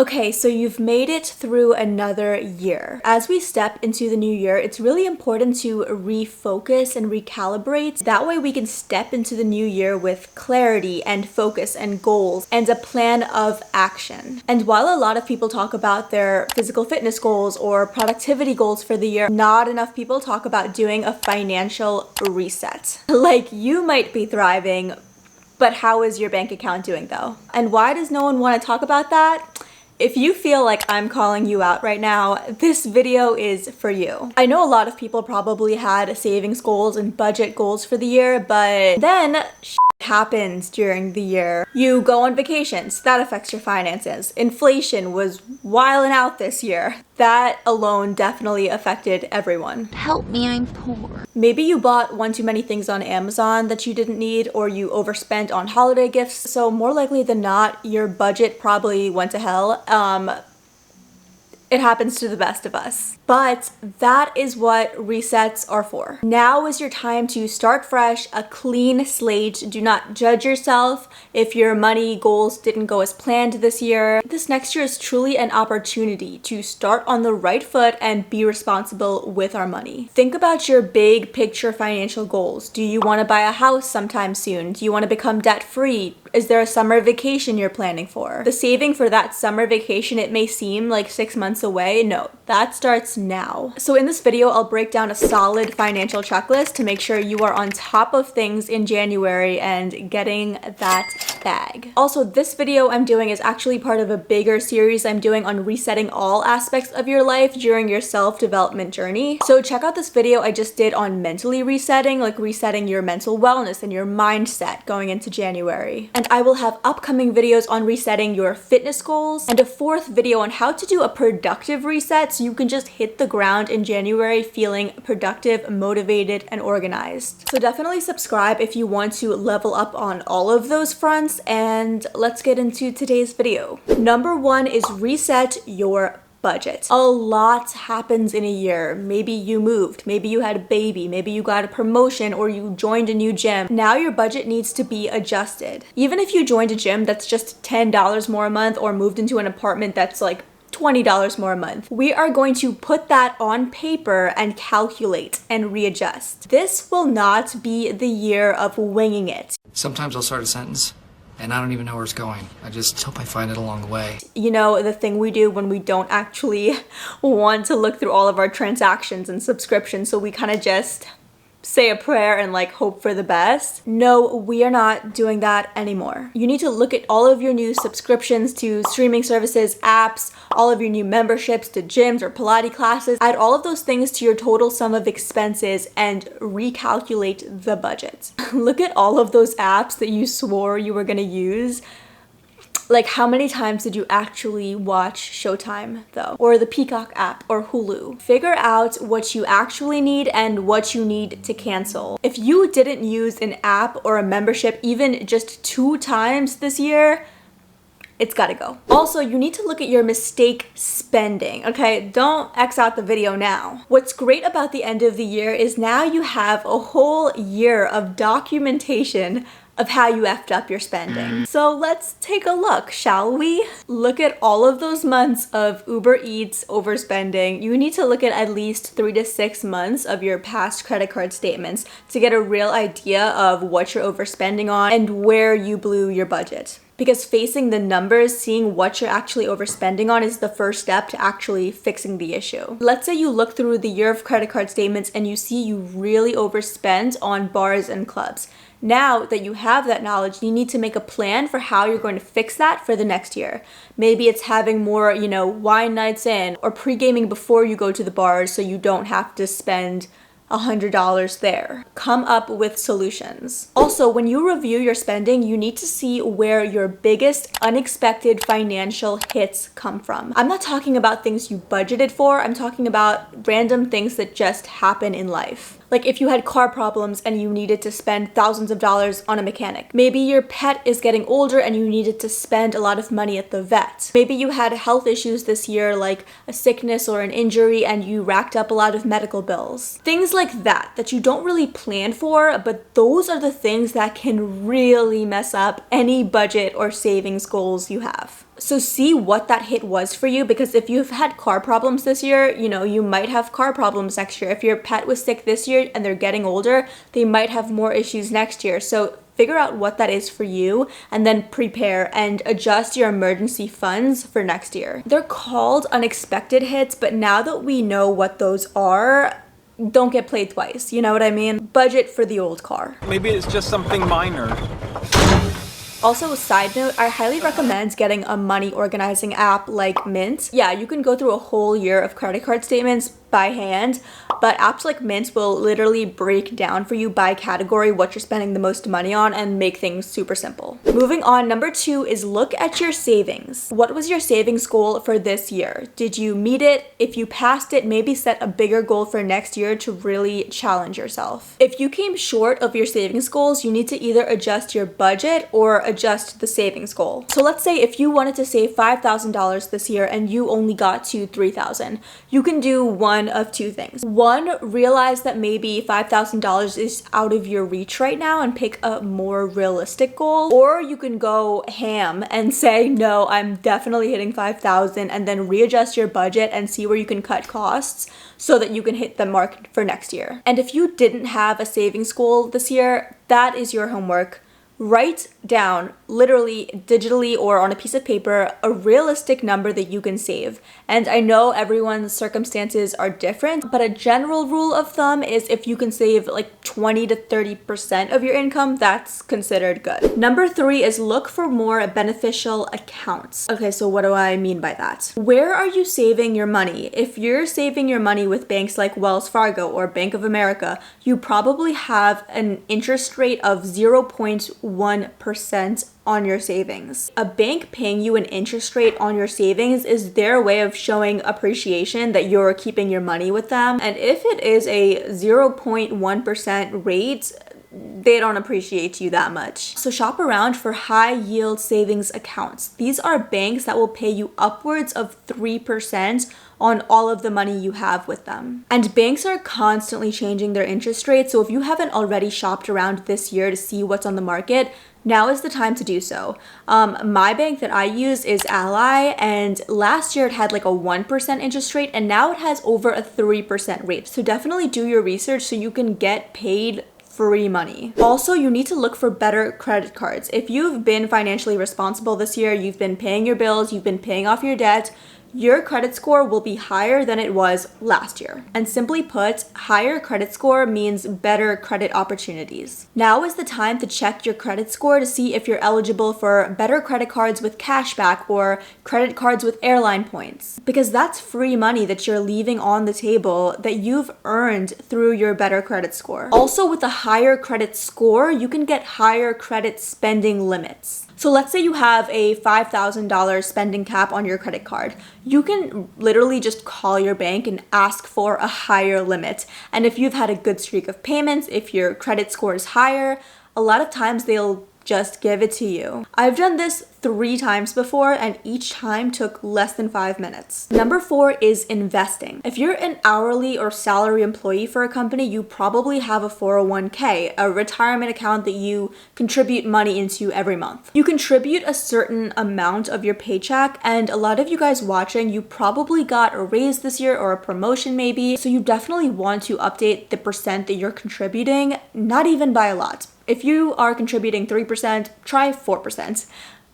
Okay, so you've made it through another year. As we step into the new year, it's really important to refocus and recalibrate. That way we can step into the new year with clarity and focus and goals and a plan of action. And while a lot of people talk about their physical fitness goals or productivity goals for the year, not enough people talk about doing a financial reset. Like, you might be thriving, but how is your bank account doing though? And why does no one want to talk about that? If you feel like I'm calling you out right now, this video is for you. I know a lot of people probably had savings goals and budget goals for the year, but then shit happens during the year. You go on vacations, that affects your finances. Inflation was wilding out this year. That alone definitely affected everyone. Help me, I'm poor. Maybe you bought one too many things on Amazon that you didn't need, or you overspent on holiday gifts. So more likely than not, your budget probably went to hell. It happens to the best of us. But that is what resets are for. Now is your time to start fresh, a clean slate. Do not judge yourself if your money goals didn't go as planned this year. This next year is truly an opportunity to start on the right foot and be responsible with our money. Think about your big picture financial goals. Do you want to buy a house sometime soon? Do you want to become debt-free? Is there a summer vacation you're planning for? The saving for that summer vacation, it may seem like 6 months away. No, that starts now. So in this video, I'll break down a solid financial checklist to make sure you are on top of things in January and getting that bag. Also, this video I'm doing is actually part of a bigger series I'm doing on resetting all aspects of your life during your self-development journey. So check out this video I just did on mentally resetting, like resetting your mental wellness and your mindset going into January. And I will have upcoming videos on resetting your fitness goals and a fourth video on how to do a productive reset so you can just hit the ground in January feeling productive, motivated, and organized. So definitely subscribe if you want to level up on all of those fronts, and let's get into today's video. Number one is reset your budget. A lot happens in a year. Maybe you moved, maybe you had a baby, maybe you got a promotion, or you joined a new gym. Now your budget needs to be adjusted. Even if you joined a gym that's just $10 more a month, or moved into an apartment that's like $20 more a month, we are going to put that on paper and calculate and readjust. This will not be the year of winging it. Sometimes I'll start a sentence and I don't even know where it's going. I just hope I find it along the way. You know, the thing we do when we don't actually want to look through all of our transactions and subscriptions, so we kind of just say a prayer and like hope for the best. No, we are not doing that anymore. You need to look at all of your new subscriptions to streaming services, apps, all of your new memberships to gyms or Pilates classes. Add all of those things to your total sum of expenses and recalculate the budget. Look at all of those apps that you swore you were gonna use. Like, how many times did you actually watch Showtime though? Or the Peacock app or Hulu? Figure out what you actually need and what you need to cancel. If you didn't use an app or a membership even just 2 times this year, it's gotta go. Also, you need to look at your mistake spending, okay? Don't X out the video now. What's great about the end of the year is now you have a whole year of documentation of how you effed up your spending. So let's take a look, shall we? Look at all of those months of Uber Eats overspending. You need to look at least 3 to 6 months of your past credit card statements to get a real idea of what you're overspending on and where you blew your budget. Because facing the numbers, seeing what you're actually overspending on is the first step to actually fixing the issue. Let's say you look through the year of credit card statements and you see you really overspent on bars and clubs. Now that you have that knowledge, you need to make a plan for how you're going to fix that for the next year. Maybe it's having more, wine nights in, or pre-gaming before you go to the bars so you don't have to spend $100 there. Come up with solutions. Also, when you review your spending, you need to see where your biggest unexpected financial hits come from. I'm not talking about things you budgeted for, I'm talking about random things that just happen in life. Like if you had car problems and you needed to spend thousands of dollars on a mechanic. Maybe your pet is getting older and you needed to spend a lot of money at the vet. Maybe you had health issues this year, like a sickness or an injury, and you racked up a lot of medical bills. Things like that you don't really plan for, but those are the things that can really mess up any budget or savings goals you have. So see what that hit was for you, because if you've had car problems this year, you might have car problems next year. If your pet was sick this year and they're getting older, they might have more issues next year. So figure out what that is for you and then prepare and adjust your emergency funds for next year. They're called unexpected hits, but now that we know what those are, don't get played twice. You know what I mean? Budget for the old car. Maybe it's just something minor. Also, a side note, I highly recommend getting a money organizing app like Mint. Yeah, you can go through a whole year of credit card statements by hand, but apps like Mint will literally break down for you by category what you're spending the most money on and make things super simple. Moving on, number 2 is look at your savings. What was your savings goal for this year? Did you meet it? If you passed it, maybe set a bigger goal for next year to really challenge yourself. If you came short of your savings goals, you need to either adjust your budget or adjust the savings goal. So let's say if you wanted to save $5,000 this year and you only got to $3,000, you can do one of two things. One, realize that maybe $5,000 is out of your reach right now and pick a more realistic goal. Or you can go ham and say, no, I'm definitely hitting 5,000, and then readjust your budget and see where you can cut costs so that you can hit the mark for next year. And if you didn't have a savings goal this year, that is your homework. Write down, literally, digitally, or on a piece of paper, a realistic number that you can save. And I know everyone's circumstances are different, but a general rule of thumb is if you can save like 20 to 30% of your income, that's considered good. Number 3 is look for more beneficial accounts. Okay, so what do I mean by that? Where are you saving your money? If you're saving your money with banks like Wells Fargo or Bank of America, you probably have an interest rate of 0.1% on your savings. A bank paying you an interest rate on your savings is their way of showing appreciation that you're keeping your money with them. And if it is a 0.1% rate, they don't appreciate you that much. So shop around for high yield savings accounts. These are banks that will pay you upwards of 3% on all of the money you have with them. And banks are constantly changing their interest rates, so if you haven't already shopped around this year to see what's on the market, now is the time to do so. My bank that I use is Ally, and last year it had like a 1% interest rate, and now it has over a 3% rate. So definitely do your research so you can get paid free money. Also, you need to look for better credit cards. If you've been financially responsible this year, you've been paying your bills, you've been paying off your debt, your credit score will be higher than it was last year. And simply put, higher credit score means better credit opportunities. Now is the time to check your credit score to see if you're eligible for better credit cards with cashback or credit cards with airline points, because that's free money that you're leaving on the table that you've earned through your better credit score. Also, with a higher credit score, you can get higher credit spending limits. So let's say you have a $5,000 spending cap on your credit card. You can literally just call your bank and ask for a higher limit. And if you've had a good streak of payments, if your credit score is higher, a lot of times they'll just give it to you. I've done this 3 times before, and each time took less than 5 minutes. Number 4 is investing. If you're an hourly or salary employee for a company, you probably have a 401k, a retirement account that you contribute money into every month. You contribute a certain amount of your paycheck, and a lot of you guys watching, you probably got a raise this year or a promotion maybe, so you definitely want to update the percent that you're contributing, not even by a lot. If you are contributing 3%, try 4%.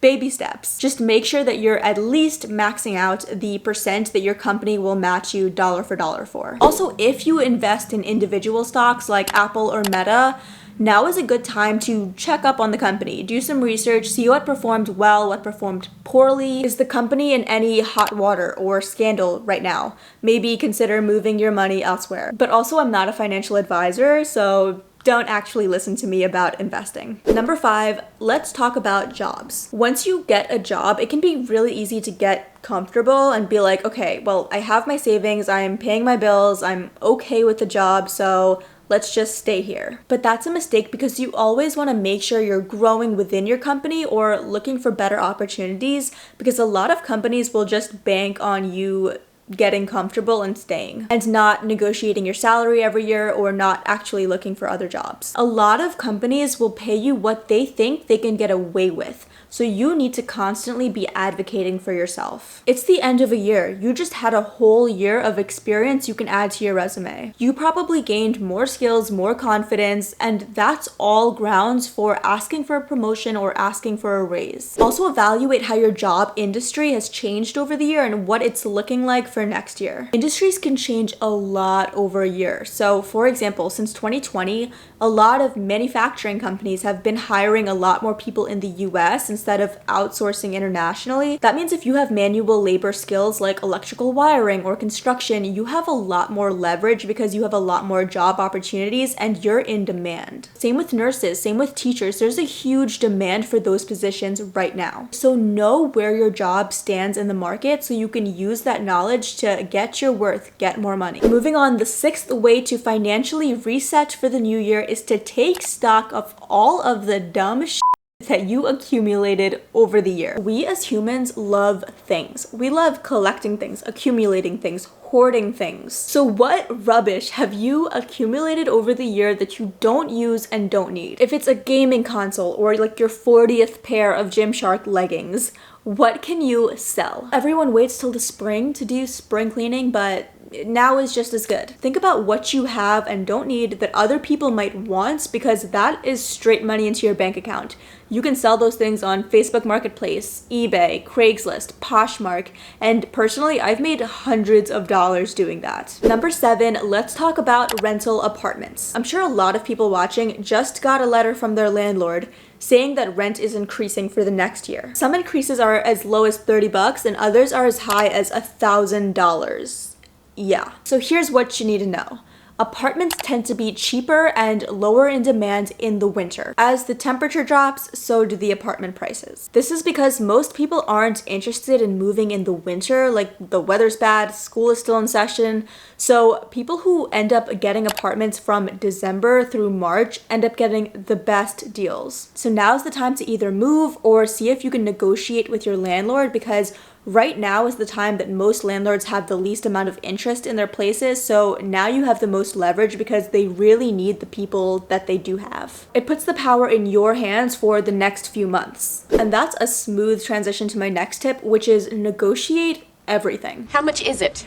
Baby steps. Just make sure that you're at least maxing out the percent that your company will match you dollar for dollar for. Also, if you invest in individual stocks like Apple or Meta, now is a good time to check up on the company, do some research, see what performed well, what performed poorly. Is the company in any hot water or scandal right now? Maybe consider moving your money elsewhere. But also, I'm not a financial advisor, so don't actually listen to me about investing. Number 5, let's talk about jobs. Once you get a job, it can be really easy to get comfortable and be like, okay, well, I have my savings, I'm paying my bills, I'm okay with the job, so let's just stay here. But that's a mistake, because you always want to make sure you're growing within your company or looking for better opportunities, because a lot of companies will just bank on you getting comfortable and staying and not negotiating your salary every year or not actually looking for other jobs. A lot of companies will pay you what they think they can get away with. So you need to constantly be advocating for yourself. It's the end of a year. You just had a whole year of experience you can add to your resume. You probably gained more skills, more confidence, and that's all grounds for asking for a promotion or asking for a raise. Also evaluate how your job industry has changed over the year and what it's looking like for next year. Industries can change a lot over a year. So for example, since 2020, a lot of manufacturing companies have been hiring a lot more people in the US instead of outsourcing internationally. That means if you have manual labor skills like electrical wiring or construction, you have a lot more leverage because you have a lot more job opportunities and you're in demand. Same with nurses, same with teachers. There's a huge demand for those positions right now. So know where your job stands in the market so you can use that knowledge to get your worth, get more money. Moving on, the sixth way to financially reset for the new year is to take stock of all of the dumb shit that you accumulated over the year. We as humans love things. We love collecting things, accumulating things, hoarding things. So what rubbish have you accumulated over the year that you don't use and don't need? If it's a gaming console or like your 40th pair of Gymshark leggings, what can you sell? Everyone waits till the spring to do spring cleaning, but now is just as good. Think about what you have and don't need that other people might want, because that is straight money into your bank account. You can sell those things on Facebook Marketplace, eBay, Craigslist, Poshmark, and personally, I've made hundreds of dollars doing that. Number 7, let's talk about rental apartments. I'm sure a lot of people watching just got a letter from their landlord saying that rent is increasing for the next year. Some increases are as low as $30 and others are as high as $1,000. Yeah. So here's what you need to know. Apartments tend to be cheaper and lower in demand in the winter. As the temperature drops, so do the apartment prices. This is because most people aren't interested in moving in the winter, like the weather's bad, school is still in session. So people who end up getting apartments from December through March end up getting the best deals. So now's the time to either move or see if you can negotiate with your landlord, because right now is the time that most landlords have the least amount of interest in their places, so now you have the most leverage because they really need the people that they do have. It puts the power in your hands for the next few months. And that's a smooth transition to my next tip, which is negotiate everything. How much is it?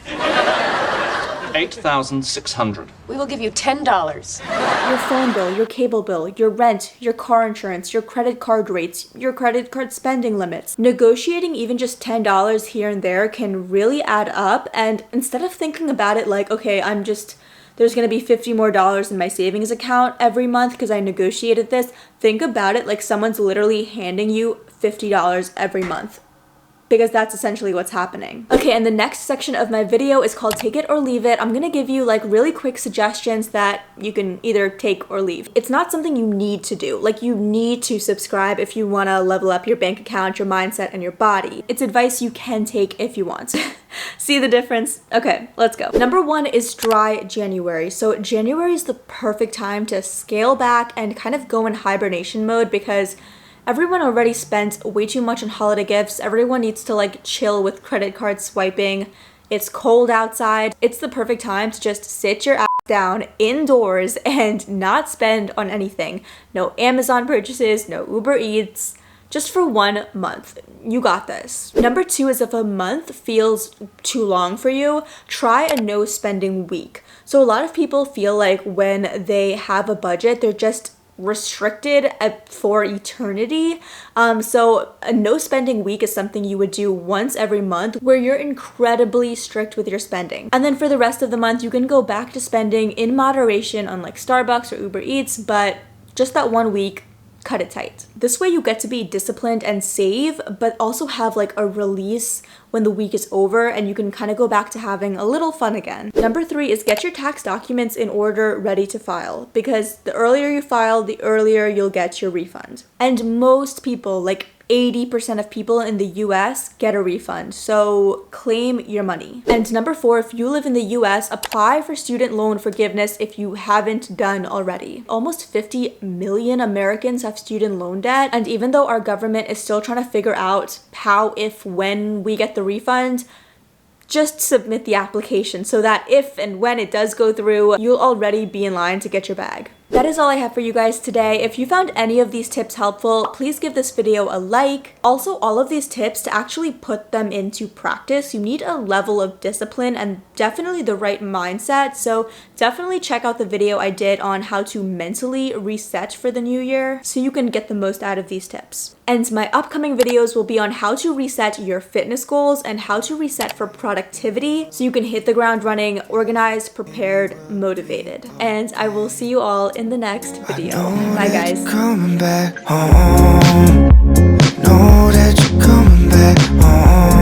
$8,600. We will give you $10. Your phone bill, your cable bill, your rent, your car insurance, your credit card rates, your credit card spending limits. Negotiating even just $10 here and there can really add up, and instead of thinking about it like, okay, there's gonna be $50 more in my savings account every month because I negotiated this, think about it like someone's literally handing you $50 every month, because that's essentially what's happening. Okay, and the next section of my video is called Take It or Leave It. I'm gonna give you like really quick suggestions that you can either take or leave. It's not something you need to do. Like, you need to subscribe if you wanna level up your bank account, your mindset, and your body. It's advice you can take if you want. See the difference? Okay, let's go. Number 1 is dry January. So January is the perfect time to scale back and kind of go in hibernation mode, because everyone already spent way too much on holiday gifts. Everyone needs to like chill with credit card swiping. It's cold outside. It's the perfect time to just sit your ass down indoors and not spend on anything. No Amazon purchases, no Uber Eats, just for 1 month. You got this. Number 2 is if a month feels too long for you, try a no spending week. So a lot of people feel like when they have a budget, they're just restricted for eternity. So a no spending week is something you would do once every month where you're incredibly strict with your spending. And then for the rest of the month, you can go back to spending in moderation on like Starbucks or Uber Eats, but just that 1 week, cut it tight. This way you get to be disciplined and save, but also have like a release when the week is over and you can kind of go back to having a little fun again. Number 3 is get your tax documents in order, ready to file, because the earlier you file, the earlier you'll get your refund. And most people, like 80% of people in the US get a refund, so claim your money. And number 4, if you live in the US, apply for student loan forgiveness if you haven't done already. Almost 50 million Americans have student loan debt, and even though our government is still trying to figure out how, if, when we get the refund, just submit the application so that if and when it does go through, you'll already be in line to get your bag. That is all I have for you guys today. If you found any of these tips helpful, please give this video a like. Also, all of these tips, to actually put them into practice, you need a level of discipline and definitely the right mindset. So definitely check out the video I did on how to mentally reset for the new year so you can get the most out of these tips. And my upcoming videos will be on how to reset your fitness goals and how to reset for productivity so you can hit the ground running, organized, prepared, motivated. And I will see you all in the next video. Bye guys. Coming back home. Know that you're coming back home.